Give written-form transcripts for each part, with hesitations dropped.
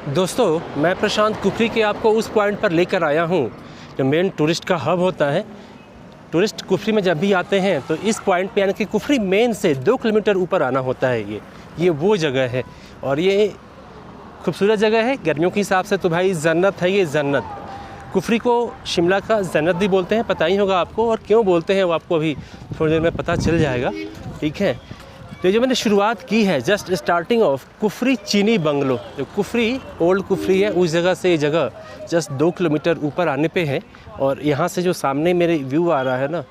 दोस्तों, मैं प्रशांत कुफरी के आपको उस पॉइंट पर लेकर आया हूँ जो मेन टूरिस्ट का हब होता है। टूरिस्ट कुफरी में जब भी आते हैं तो इस पॉइंट पे यानी कि कुफरी मेन से 2 किलोमीटर ऊपर आना होता है। ये वो जगह है और ये खूबसूरत जगह है। गर्मियों के हिसाब से तो भाई जन्नत है ये, जन्नत। कुफरी को शिमला का जन्नत भी बोलते हैं, पता ही होगा आपको, और क्यों बोलते हैं वो आपको अभी थोड़ी देर में पता चल जाएगा, ठीक है। तो जो मैंने शुरुआत की है जस्ट स्टार्टिंग ऑफ कुफरी चीनी बंगलो, जो कुफरी ओल्ड कुफरी है उस जगह से ये जगह जस्ट 2 किलोमीटर ऊपर आने पे है। और यहाँ से जो सामने मेरे व्यू आ रहा है ना,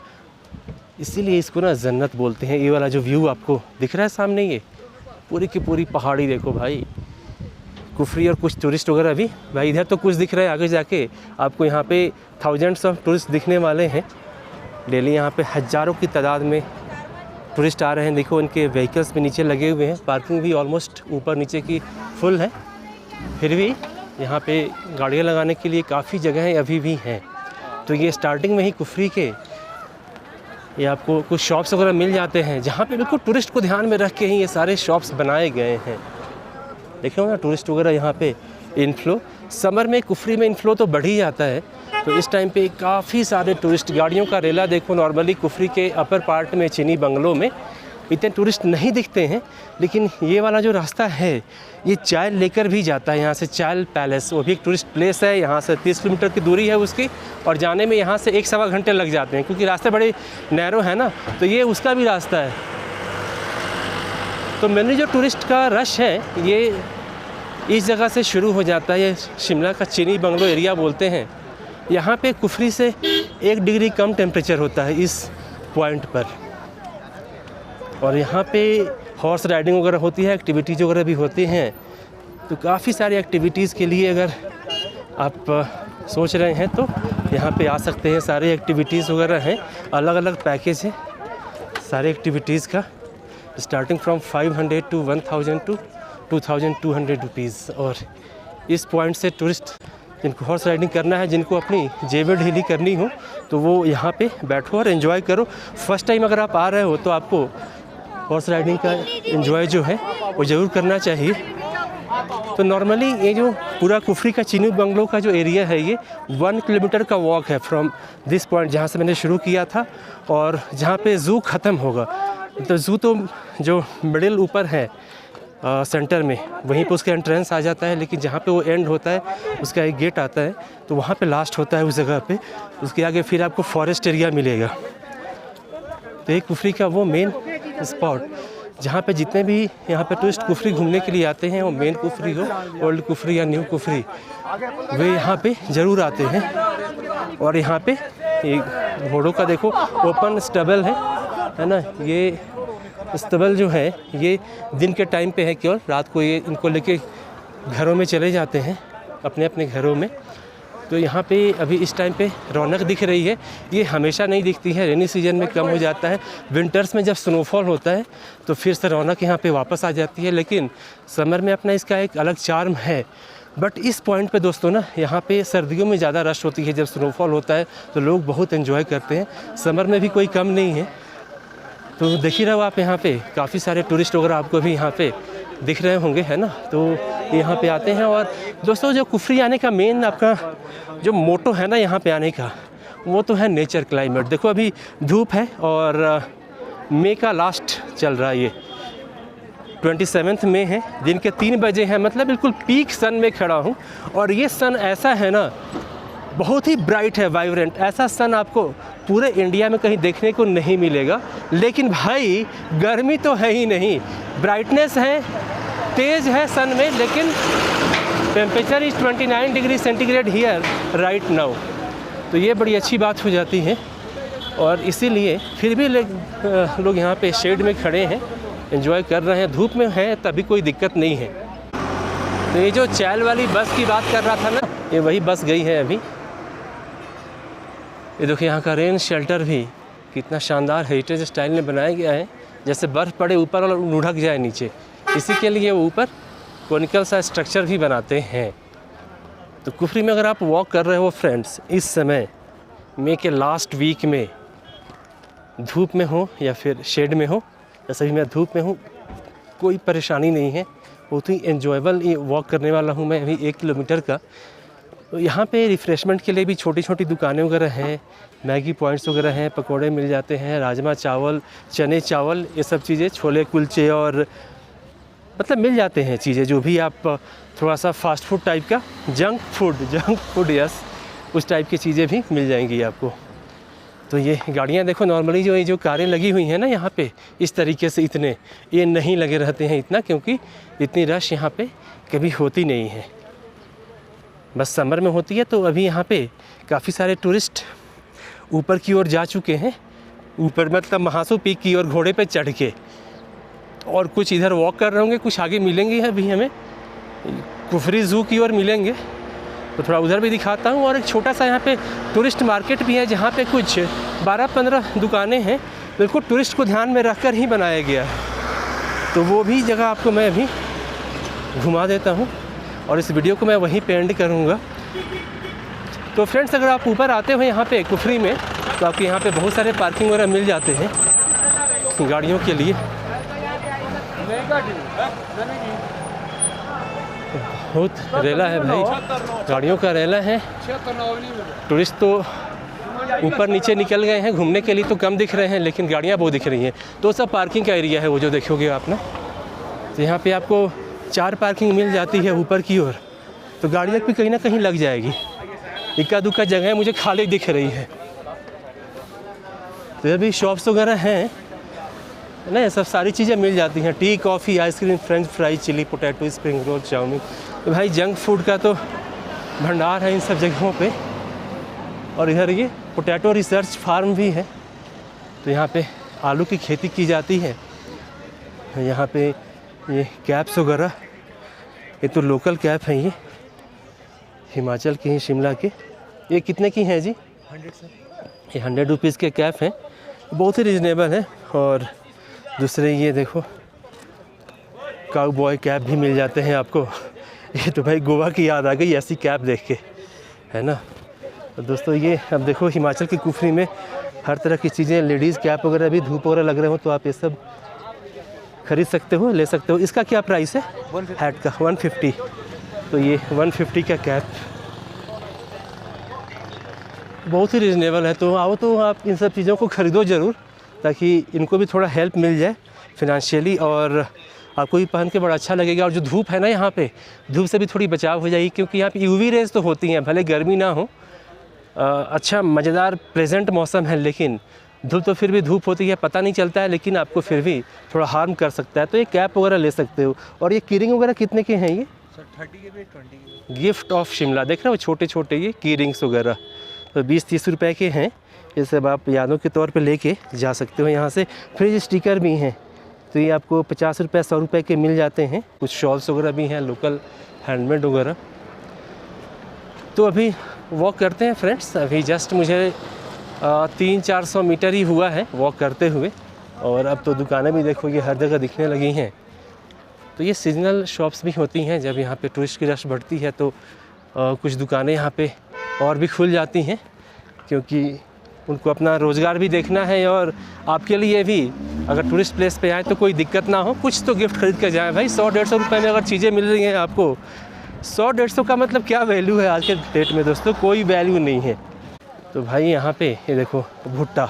इसीलिए इसको ना जन्नत बोलते हैं। ये वाला जो व्यू आपको दिख रहा है सामने, ये पूरी की पूरी पहाड़ी देखो भाई, कुफरी और कुछ टूरिस्ट वगैरह भी। भाई इधर तो कुछ दिख रहा है, आगे जाके आपको यहाँ पे थाउजेंड्स ऑफ टूरिस्ट दिखने वाले हैं। डेली यहाँ पे हज़ारों की तादाद में टूरिस्ट आ रहे हैं। देखो इनके व्हीकल्स भी नीचे लगे हुए हैं, पार्किंग भी ऑलमोस्ट ऊपर नीचे की फुल है। फिर भी यहाँ पे गाड़ियाँ लगाने के लिए काफ़ी जगह अभी भी हैं। तो ये स्टार्टिंग में ही कुफरी के ये आपको कुछ शॉप्स वगैरह मिल जाते हैं जहाँ पे बिल्कुल टूरिस्ट को ध्यान में रख के ही ये सारे शॉप्स बनाए गए हैं। देखे हो ना टूरिस्ट वगैरह यहाँ पे इनफ्लो। समर में कुफरी में इनफ्लो तो बढ़ ही जाता है, तो इस टाइम पे काफ़ी सारे टूरिस्ट, गाड़ियों का रेला देखो। नॉर्मली कुफरी के अपर पार्ट में चीनी बंगलों में इतने टूरिस्ट नहीं दिखते हैं, लेकिन ये वाला जो रास्ता है ये चायल लेकर भी जाता है। यहाँ से चायल पैलेस, वो भी एक टूरिस्ट प्लेस है। यहाँ से 30 किलोमीटर की दूरी है उसकी, और जाने में यहाँ से 1-1.25 घंटे लग जाते हैं, क्योंकि रास्ते बड़े नैरो है ना, तो ये उसका भी रास्ता है। तो मेनली जो टूरिस्ट का रश है ये इस जगह से शुरू हो जाता है। ये शिमला का चीनी बंगलो एरिया बोलते हैं। यहाँ पे कुफरी से 1 डिग्री कम टेम्परेचर होता है इस पॉइंट पर। और यहाँ पे हॉर्स राइडिंग वगैरह होती है, एक्टिविटीज़ वगैरह भी होती हैं। तो काफ़ी सारी एक्टिविटीज़ के लिए अगर आप सोच रहे हैं तो यहाँ पे आ सकते हैं। सारे एक्टिविटीज़ वगैरह हैं, अलग अलग पैकेज है सारे एक्टिविटीज़ का, starting from 500 to 1000 to 2200 rupees. और इस पॉइंट से टूरिस्ट जिनको हॉर्स राइडिंग करना है, जिनको अपनी जेब ढीली करनी हो, तो वो यहाँ पे बैठो और एंजॉय करो। फर्स्ट टाइम अगर आप आ रहे हो तो आपको हॉर्स राइडिंग का एंजॉय जो है वो ज़रूर करना चाहिए। तो नॉर्मली ये जो पूरा कुफरी का चीनी बंगलो का जो एरिया है ये 1 किलोमीटर का वॉक है फ्रॉम दिस पॉइंट जहाँ से मैंने शुरू किया था, और जहाँ पे ज़ू ख़त्म होगा। तो ज़ू तो जो मिडिल ऊपर है सेंटर में, वहीं पे उसका एंट्रेंस आ जाता है, लेकिन जहाँ पे वो एंड होता है उसका एक गेट आता है, तो वहाँ पे लास्ट होता है उस जगह पे। उसके आगे फिर आपको फॉरेस्ट एरिया मिलेगा। तो एक कुफरी का वो मेन स्पॉट जहाँ पे जितने भी यहाँ पे टूरिस्ट कुफरी घूमने के लिए आते हैं, वो मेन कुफरी हो, ओल्ड कुफरी या न्यू कुफरी, वे यहाँ पे ज़रूर आते हैं। और यहाँ पे घोड़ों का देखो ओपन स्टबल है ना। ये स्तबल जो है ये दिन के टाइम पे है केवल, रात को ये इनको लेके घरों में चले जाते हैं अपने अपने घरों में। तो यहाँ पे अभी इस टाइम पे रौनक दिख रही है। ये हमेशा नहीं दिखती है, रेनी सीजन में कम हो जाता है। विंटर्स में जब स्नोफॉल होता है तो फिर से रौनक यहाँ पे वापस आ जाती है, लेकिन समर में अपना इसका एक अलग चार्म है। बट इस पॉइंट पे दोस्तों ना, यहाँ पे सर्दियों में ज़्यादा रश होती है। जब स्नोफॉल होता है तो लोग बहुत एंजॉय करते हैं, समर में भी कोई कम नहीं है। तो देख ही रहे हो आप, यहाँ पे काफ़ी सारे टूरिस्ट वगैरह आपको भी यहाँ पे दिख रहे होंगे, है ना। तो यहाँ पे आते हैं। और दोस्तों जो कुफरी आने का मेन आपका जो मोटो है ना यहाँ पे आने का, वो तो है नेचर क्लाइमेट। देखो अभी धूप है और मई का लास्ट चल रहा है, ये 27 मई है, दिन के 3 बजे है, मतलब बिल्कुल पीक सन में खड़ा हूँ। और ये सन ऐसा है ना, बहुत ही ब्राइट है, वाइब्रेंट। ऐसा सन आपको पूरे इंडिया में कहीं देखने को नहीं मिलेगा। लेकिन भाई गर्मी तो है ही नहीं, ब्राइटनेस है, तेज़ है सन में, लेकिन temperature is 29 degree centigrade here right now. तो ये बड़ी अच्छी बात हो जाती है। और इसीलिए फिर भी लोग यहाँ पे शेड में खड़े हैं, एंजॉय कर रहे हैं। धूप में है तभी कोई दिक्कत नहीं है। तो ये जो चायल वाली बस की बात कर रहा था ना, ये वही बस गई है अभी। ये देखो यहाँ का रेन शेल्टर भी कितना शानदार हेरिटेज स्टाइल में बनाया गया है, जैसे बर्फ़ पड़े ऊपर और लुढ़क जाए नीचे, इसी के लिए वो ऊपर कोनिकल सा स्ट्रक्चर भी बनाते हैं। तो कुफरी में अगर आप वॉक कर रहे हो फ्रेंड्स, इस समय मई के लास्ट वीक में, धूप में हो या फिर शेड में हो, जैसे भी मैं धूप में हूँ, कोई परेशानी नहीं है। बहुत ही एन्जॉयबल वॉक करने वाला हूँ मैं अभी 1 किलोमीटर का। तो यहाँ पे रिफ़्रेशमेंट के लिए भी छोटी छोटी दुकानें वगैरह हैं, मैगी पॉइंट्स वगैरह हैं, पकोड़े मिल जाते हैं, राजमा चावल, चने चावल, ये सब चीज़ें, छोले कुलचे और मतलब मिल जाते हैं चीज़ें जो भी आप थोड़ा सा फास्ट फूड टाइप का, जंक फूड यस, उस टाइप की चीज़ें भी मिल जाएंगी आपको। तो ये गाड़ियाँ देखो, नॉर्मली जो कारें लगी हुई हैं ना यहाँ पे इस तरीके से, इतने ये नहीं लगे रहते हैं इतना, क्योंकि इतनी रश यहाँ पे कभी होती नहीं है, बस समर में होती है। तो अभी यहाँ पे काफ़ी सारे टूरिस्ट ऊपर की ओर जा चुके हैं, ऊपर मतलब महासू पीक की ओर घोड़े पे चढ़ के, और कुछ इधर वॉक कर रहे होंगे, कुछ आगे मिलेंगे अभी हमें कुफरी ज़ू की ओर मिलेंगे, तो थोड़ा उधर भी दिखाता हूँ। और एक छोटा सा यहाँ पे टूरिस्ट मार्केट भी है जहाँ पे कुछ 12-15 दुकानें हैं, बिल्कुल टूरिस्ट को ध्यान में रखकर ही बनाया गया है। तो वो भी जगह आपको मैं अभी घुमा देता हूँ और इस वीडियो को मैं वहीं पे एंड करूँगा। तो फ्रेंड्स, अगर आप ऊपर आते हो यहाँ पे कुफरी में, तो आपके यहाँ पे बहुत सारे पार्किंग वगैरह मिल जाते हैं गाड़ियों के लिए। बहुत रेला है भाई, गाड़ियों का रेला है। टूरिस्ट तो ऊपर नीचे निकल गए हैं घूमने के लिए, तो कम दिख रहे हैं, लेकिन गाड़ियाँ बहुत दिख रही हैं। तो सब पार्किंग का एरिया है वो जो देखोगे आपने। तो यहाँ पे आपको 4 पार्किंग मिल जाती है ऊपर की ओर, तो गाड़ियाँ भी कहीं ना कहीं लग जाएगी। इक्का दुक्का जगह मुझे खाली दिख रही है। तो ये भी शॉप्स वगैरह हैं ना, सब सारी चीज़ें मिल जाती हैं, tea, coffee, ice cream, French fry, chilli potato, spring roll, chow mein. तो भाई जंक फूड का तो भंडार है इन सब जगहों पे। और इधर ये पोटैटो रिसर्च फार्म भी है, तो यहाँ पे आलू की खेती की जाती है। यहाँ पे ये कैप्स वगैरह, ये तो लोकल कैप हैं, ये हिमाचल के ही, शिमला के। ये कितने की हैं जी? 100 सर। ये 100 रुपीज़ के कैप हैं, बहुत ही रिजनेबल है। और दूसरे ये देखो काउ बॉय कैप भी मिल जाते हैं आपको। ये तो भाई गोवा की याद आ गई ऐसी कैप देख के, है ना। तो दोस्तों ये अब देखो हिमाचल की कुफरी में हर तरह की चीज़ें, लेडीज़ कैप वगैरह भी, धूप वगैरह लग रहे हो तो आप ये सब खरीद सकते हो, ले सकते हो। इसका क्या प्राइस है? हैट का 150। तो ये 150 का कैप बहुत ही रिजनेबल है। तो आओ तो आप इन सब चीज़ों को ख़रीदो ज़रूर, ताकि इनको भी थोड़ा हेल्प मिल जाए फिनेंशियली, और आपको भी पहन के बड़ा अच्छा लगेगा। और जो धूप है ना यहाँ पे, धूप से भी थोड़ी बचाव हो जाएगी, क्योंकि यहाँ पे यूवी रेज तो होती हैं, भले गर्मी ना हो। अच्छा मज़ेदार प्लेजेंट मौसम है, लेकिन धूप तो फिर भी धूप होती है, पता नहीं चलता है, लेकिन आपको फिर भी थोड़ा हार्म कर सकता है। तो ये कैप वगैरह ले सकते हो। और ये कीरिंग वगैरह कितने के हैं? ये सर 30 के भी 20 के। गिफ्ट ऑफ शिमला, देख रहे हो छोटे छोटे ये कीरिंग्स वगैरह, तो 20-30 रुपए के हैं। ये सब आप यादों के तौर पे लेके जा सकते हो यहाँ से। फ्रिज स्टिकर भी हैं, तो ये आपको 50 रुपये 100 रुपये के मिल जाते हैं। कुछ शॉल्स वगैरह भी हैं, लोकल हैंडमेड वगैरह। तो अभी वॉक करते हैं फ्रेंड्स। अभी जस्ट मुझे 300-400 मीटर ही हुआ है वॉक करते हुए, और अब तो दुकानें भी देखो ये हर जगह दिखने लगी हैं। तो ये सीजनल शॉप्स भी होती हैं, जब यहाँ पे टूरिस्ट की रश बढ़ती है तो कुछ दुकानें यहाँ पे और भी खुल जाती हैं, क्योंकि उनको अपना रोज़गार भी देखना है, और आपके लिए भी अगर टूरिस्ट प्लेस पे आए तो कोई दिक्कत ना हो, कुछ तो गिफ्ट खरीद कर जाए भाई। 100-150 रुपये में अगर चीज़ें मिल रही हैं आपको, 100-150 का मतलब क्या वैल्यू है आज के डेट में दोस्तों? कोई वैल्यू नहीं है। तो भाई यहाँ पे ये देखो भुट्टा,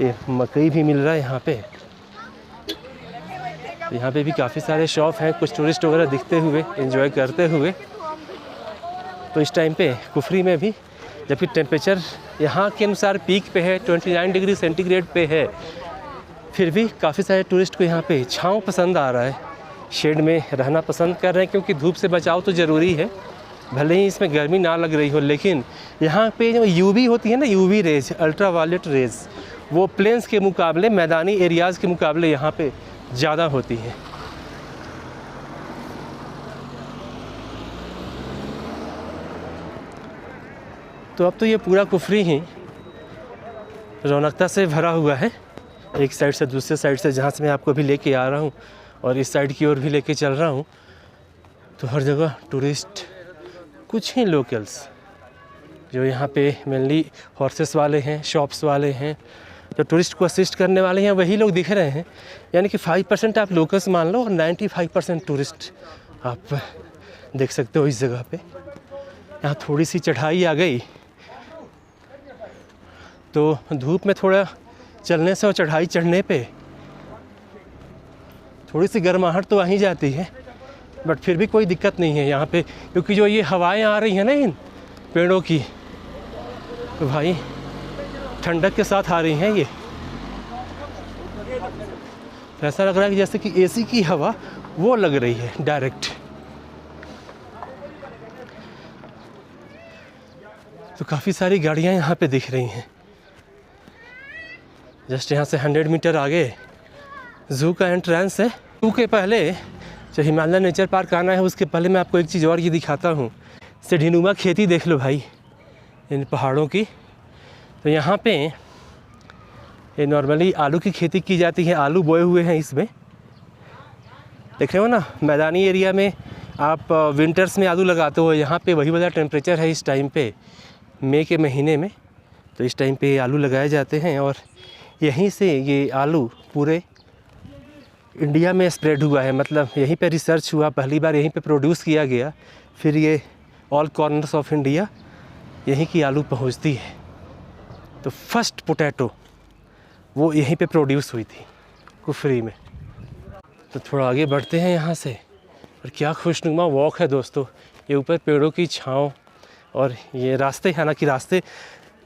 ये मकई भी मिल रहा है यहाँ पे। तो यहाँ पे भी काफ़ी सारे शॉप हैं, कुछ टूरिस्ट वगैरह दिखते हुए, एंजॉय करते हुए। तो इस टाइम पे कुफरी में भी, जबकि टेम्परेचर यहाँ के अनुसार पीक पे है, 29 डिग्री सेंटीग्रेड पे है, फिर भी काफ़ी सारे टूरिस्ट को यहाँ पे छाँव पसंद आ रहा है, शेड में रहना पसंद कर रहे हैं, क्योंकि धूप से बचाव तो ज़रूरी है। भले ही इसमें गर्मी ना लग रही हो, लेकिन यहाँ पे जो यूवी होती है ना, UV rays, ultra violet rays, वो प्लेन्स के मुकाबले, मैदानी एरियाज़ के मुकाबले यहाँ पे ज़्यादा होती है। तो अब तो ये पूरा कुफरी ही रौनकता से भरा हुआ है, एक साइड से दूसरे साइड से, जहाँ से मैं आपको भी लेके आ रहा हूँ और इस साइड की ओर भी लेके चल रहा हूँ। तो हर जगह टूरिस्ट, कुछ ही लोकल्स जो यहाँ पे मेनली हॉर्सेस वाले हैं, शॉप्स वाले हैं, जो टूरिस्ट को असिस्ट करने वाले हैं वही लोग दिख रहे हैं, यानी कि 5% आप लोकल्स मान लो और 95% टूरिस्ट आप देख सकते हो इस जगह पे। यहाँ थोड़ी सी चढ़ाई आ गई तो धूप में थोड़ा चलने से और चढ़ाई चढ़ने पे थोड़ी सी गर्माहट तो आ ही जाती है, बट फिर भी कोई दिक्कत नहीं है यहाँ पे, क्योंकि जो ये हवाएं आ रही हैं ना इन पेड़ों की, तो भाई ठंडक के साथ आ रही हैं ये। तो ऐसा लग रहा है कि जैसे कि एसी की हवा वो लग रही है डायरेक्ट। तो काफ़ी सारी गाड़ियाँ यहाँ पे दिख रही हैं। जस्ट यहाँ से 100 मीटर आगे ज़ू का एंट्रेंस है। ज़ू के पहले जो हिमालय नेचर पार्क आना है उसके पहले मैं आपको एक चीज़ और ये दिखाता हूँ। सीढ़ीनुमा खेती देख लो भाई इन पहाड़ों की। तो यहाँ पे ये नॉर्मली आलू की खेती की जाती है, आलू बोए हुए हैं इसमें, देख रहे हो ना। मैदानी एरिया में आप विंटर्स में आलू लगाते हो, यहाँ पे वही वाला टेम्परेचर है इस टाइम पे, मई के महीने में। तो इस टाइम पे आलू लगाए जाते हैं और यहीं से ये आलू पूरे इंडिया में स्प्रेड हुआ है, मतलब यहीं पे रिसर्च हुआ, पहली बार यहीं पे प्रोड्यूस किया गया, फिर ये ऑल कॉर्नर्स ऑफ इंडिया यहीं की आलू पहुंचती है। तो फर्स्ट पोटैटो वो यहीं पे प्रोड्यूस हुई थी कुफरी में। तो थोड़ा आगे बढ़ते हैं यहाँ से, और क्या खुशनुमा वॉक है दोस्तों। ये ऊपर पेड़ों की छाँव और ये रास्ते, हालांकि रास्ते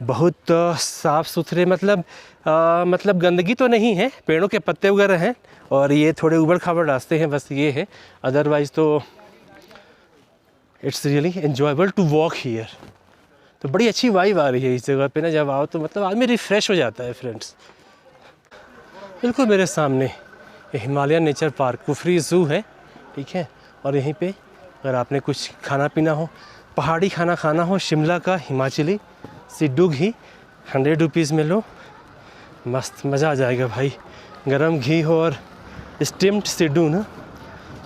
बहुत साफ़ सुथरे, मतलब गंदगी तो नहीं है, पेड़ों के पत्ते वगैरह हैं और ये थोड़े उबड़ खाबड़ रास्ते हैं, बस ये है। अदरवाइज़ तो it's really enjoyable to walk here. तो बड़ी अच्छी वाइब आ रही है इस जगह पे ना, जब आओ तो मतलब आदमी रिफ़्रेश हो जाता है फ्रेंड्स। बिल्कुल मेरे सामने ये Himalayan nature park Kufri zoo है, ठीक है। और यहीं पे अगर आपने कुछ खाना पीना हो, पहाड़ी खाना खाना हो, शिमला का हिमाचली सिड्डू घी 100 रुपीज़ में लो, मस्त मज़ा आ जाएगा भाई। गरम घी हो और स्टीम्ड सिड्डू ना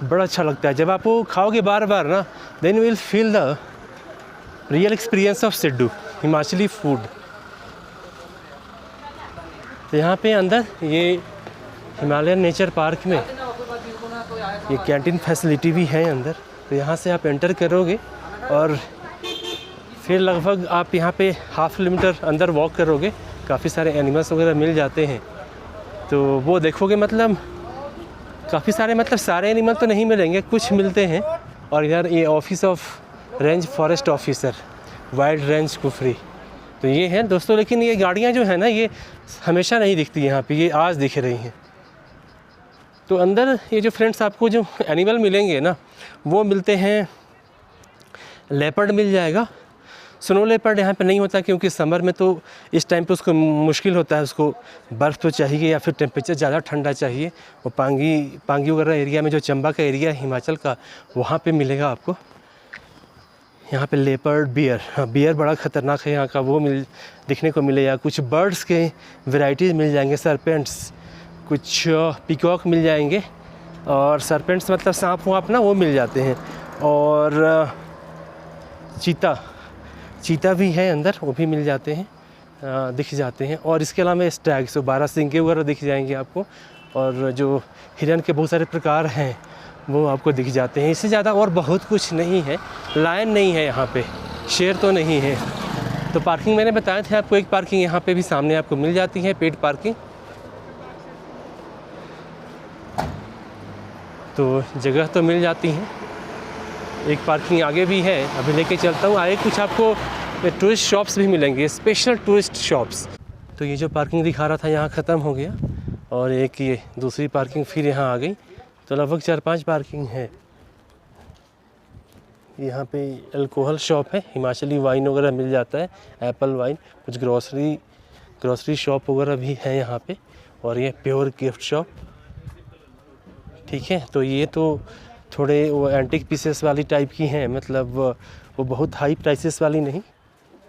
बड़ा अच्छा लगता है। जब आप वो खाओगे बार बार ना, then you will feel the real experience of Siddu Himachali food. तो यहाँ पे अंदर ये हिमालयन नेचर पार्क में ये कैंटीन फैसिलिटी भी है अंदर। तो यहाँ से आप एंटर करोगे और फिर लगभग आप यहाँ पे ½ किलोमीटर अंदर वॉक करोगे, काफ़ी सारे एनिमल्स वगैरह मिल जाते हैं। तो वो देखोगे, मतलब काफ़ी सारे, मतलब सारे एनिमल तो नहीं मिलेंगे, कुछ मिलते हैं। और इधर ये office of range forest officer wild range Kufri, तो ये है दोस्तों। लेकिन ये गाड़ियाँ जो है ना, ये हमेशा नहीं दिखती यहाँ पे, ये आज दिख रही हैं। तो अंदर ये जो फ्रेंड्स आपको जो एनिमल मिलेंगे ना, वो मिलते हैं, लेपर्ड मिल जाएगा। स्नो लेपर्ड यहाँ पे नहीं होता, क्योंकि समर में तो इस टाइम पे उसको मुश्किल होता है, उसको बर्फ़ तो चाहिए या फिर टेम्परेचर ज़्यादा ठंडा चाहिए। वो पांगी वगैरह एरिया में, जो चंबा का एरिया है हिमाचल का, वहाँ पे मिलेगा आपको। यहाँ पे लेपर्ड, बियर, हाँ बियर बड़ा ख़तरनाक है यहाँ का, वो दिखने को मिलेगा। कुछ बर्ड्स के वेराइटीज़ मिल जाएंगे, सरपेंट्स, कुछ पिकॉक मिल जाएंगे, और सरपेंट्स मतलब सांप वाप ना, वो मिल जाते हैं। और चीता भी है अंदर, वो भी मिल जाते हैं, दिख जाते हैं। और इसके अलावा स्टैग्स, 12 सिंगे वगैरह दिख जाएंगे आपको, और जो हिरन के बहुत सारे प्रकार हैं वो आपको दिख जाते हैं। इससे ज़्यादा और बहुत कुछ नहीं है। लायन नहीं है यहाँ पे, शेर तो नहीं है। तो पार्किंग मैंने बताया था आपको, एक पार्किंग यहाँ पे भी सामने आपको मिल जाती है, पेड पार्किंग। तो जगह तो मिल जाती है। एक पार्किंग आगे भी है, अभी लेके चलता हूँ। आगे कुछ आपको टूरिस्ट शॉप्स भी मिलेंगे, स्पेशल टूरिस्ट शॉप्स। तो ये जो पार्किंग दिखा रहा था यहाँ ख़त्म हो गया, और एक ये दूसरी पार्किंग फिर यहाँ आ गई। तो लगभग 4-5 पार्किंग है। यहाँ पे अल्कोहल शॉप है, हिमाचली वाइन वगैरह मिल जाता है, एप्पल वाइन। कुछ ग्रॉसरी शॉप वगैरह भी है यहाँ पे, और ये प्योर गिफ्ट शॉप, ठीक है। तो ये तो थोड़े वो एंटीक पीसेस वाली टाइप की हैं, मतलब वो बहुत हाई प्राइसेस वाली नहीं,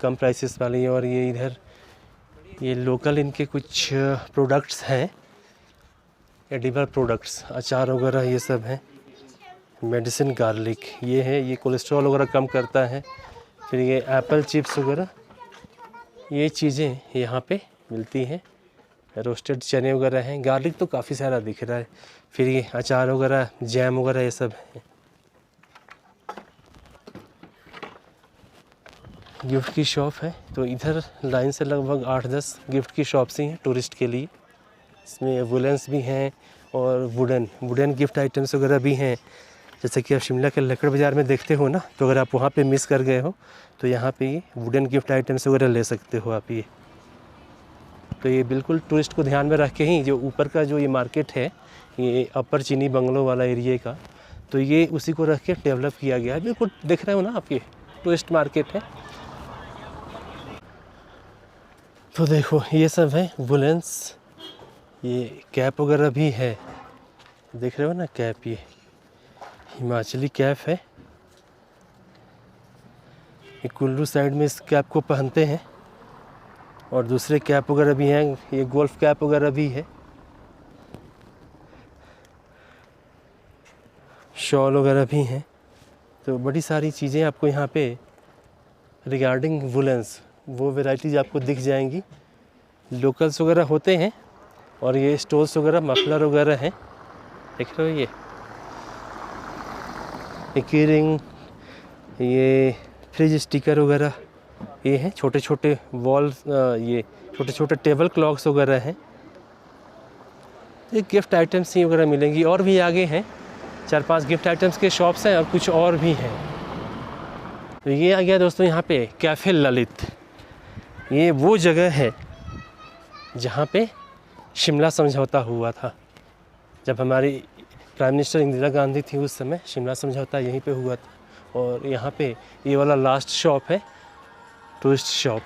कम प्राइसेस वाली। और ये इधर ये लोकल इनके कुछ प्रोडक्ट्स हैं, एडिबल प्रोडक्ट्स, अचार वगैरह ये सब हैं। मेडिसिन गार्लिक ये है, ये कोलेस्ट्रॉल वगैरह कम करता है। फिर ये एप्पल चिप्स वगैरह, ये चीज़ें यहाँ पे मिलती हैं। रोस्टेड चने वगैरह हैं, गार्लिक तो काफ़ी सारा दिख रहा है, फिर ये अचार वगैरह, जैम वगैरह ये सब है। गिफ्ट की शॉप है, तो इधर लाइन से लगभग 8-10 गिफ्ट की शॉप्स ही हैं टूरिस्ट के लिए। इसमें वुलेंस भी हैं और वुडन गिफ्ट आइटम्स वगैरह भी हैं। जैसे कि आप शिमला के लक्कड़ बाज़ार में देखते हो ना, तो अगर आप वहाँ पे मिस कर गए हो तो यहाँ पे ये वुडन गिफ्ट आइटम्स वगैरह ले सकते हो आप ये। तो ये बिल्कुल टूरिस्ट को ध्यान में रख के ही जो ऊपर का जो ये मार्केट है, ये अपर चीनी बंगलो वाला एरिया का, तो ये उसी को रख के डेवलप किया गया है। बिल्कुल देख रहे हो ना आप, ये टूरिस्ट मार्केट है। तो देखो ये सब है वुलेंस, ये कैप वगैरह भी है, देख रहे हो ना कैप, ये हिमाचली कैप है। ये कुल्लू साइड में इस कैप को पहनते हैं, और दूसरे कैप वगैरह भी हैं, ये गोल्फ कैप वगैरह भी है, शॉल वगैरह भी हैं। तो बड़ी सारी चीज़ें आपको यहाँ पे रिगार्डिंग वुलेंस वो वैरायटीज़ आपको दिख जाएंगी। लोकल्स वगैरह होते हैं, और ये स्टोल्स वगैरह, मफलर वगैरह हैं, देख रहे हो ये की रिंग, ये फ्रिज स्टिकर वगैरह ये हैं, छोटे छोटे वॉल, ये छोटे छोटे टेबल क्लॉक्स वगैरह हैं। ये गिफ्ट आइटम्स ही वगैरह मिलेंगी, और भी आगे हैं 4-5 गिफ्ट आइटम्स के शॉप्स हैं, और कुछ और भी हैं। तो ये आ गया दोस्तों यहाँ पे कैफ़े ललित। ये वो जगह है जहाँ पे शिमला समझौता हुआ था। जब हमारी प्राइम मिनिस्टर इंदिरा गांधी थी उस समय शिमला समझौता यहीं पे हुआ था। और यहाँ पे ये वाला लास्ट शॉप है टूरिस्ट शॉप।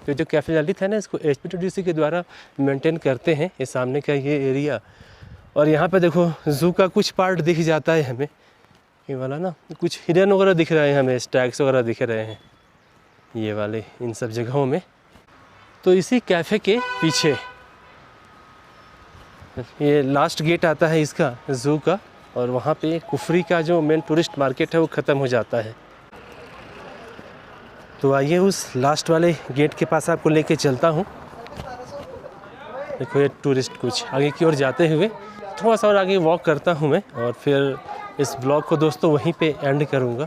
तो जो कैफ़े ललित है ना, इसको HPTDC के द्वारा मेंटेन करते हैं, ये सामने का ये एरिया। और यहाँ पे देखो ज़ू का कुछ पार्ट दिख जाता है हमें, ये वाला ना, कुछ हिरन वगैरह दिख रहे हैं हमें, स्टैग्स वगैरह दिख रहे हैं ये वाले, इन सब जगहों में। तो इसी कैफ़े के पीछे ये लास्ट गेट आता है इसका ज़ू का, और वहाँ पे कुफरी का जो मेन टूरिस्ट मार्केट है वो ख़त्म हो जाता है। तो आइए उस लास्ट वाले गेट के पास आपको लेके चलता हूँ। देखो ये टूरिस्ट कुछ आगे की ओर जाते हुए, थोड़ा सा और आगे वॉक करता हूँ मैं, और फिर इस ब्लॉग को दोस्तों वहीं पे एंड करूँगा।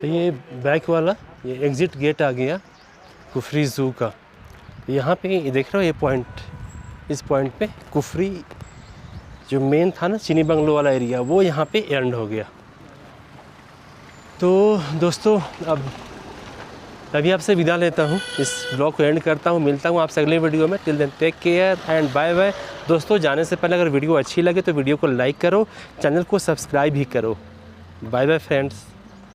तो ये बैक वाला ये एग्ज़िट गेट आ गया कुफरी ज़ू का। यहाँ पे ये देख रहे हो ये पॉइंट, इस पॉइंट पे कुफरी जो मेन था ना चीनी बंगलो वाला एरिया, वो यहाँ पे एंड हो गया। तो दोस्तों अब अभी आपसे विदा लेता हूँ, इस ब्लॉग को एंड करता हूँ। मिलता हूँ आपसे अगले वीडियो में। Till then take care and bye bye. दोस्तों जाने से पहले अगर वीडियो अच्छी लगे तो वीडियो को लाइक करो, चैनल को सब्सक्राइब भी करो। Bye bye friends.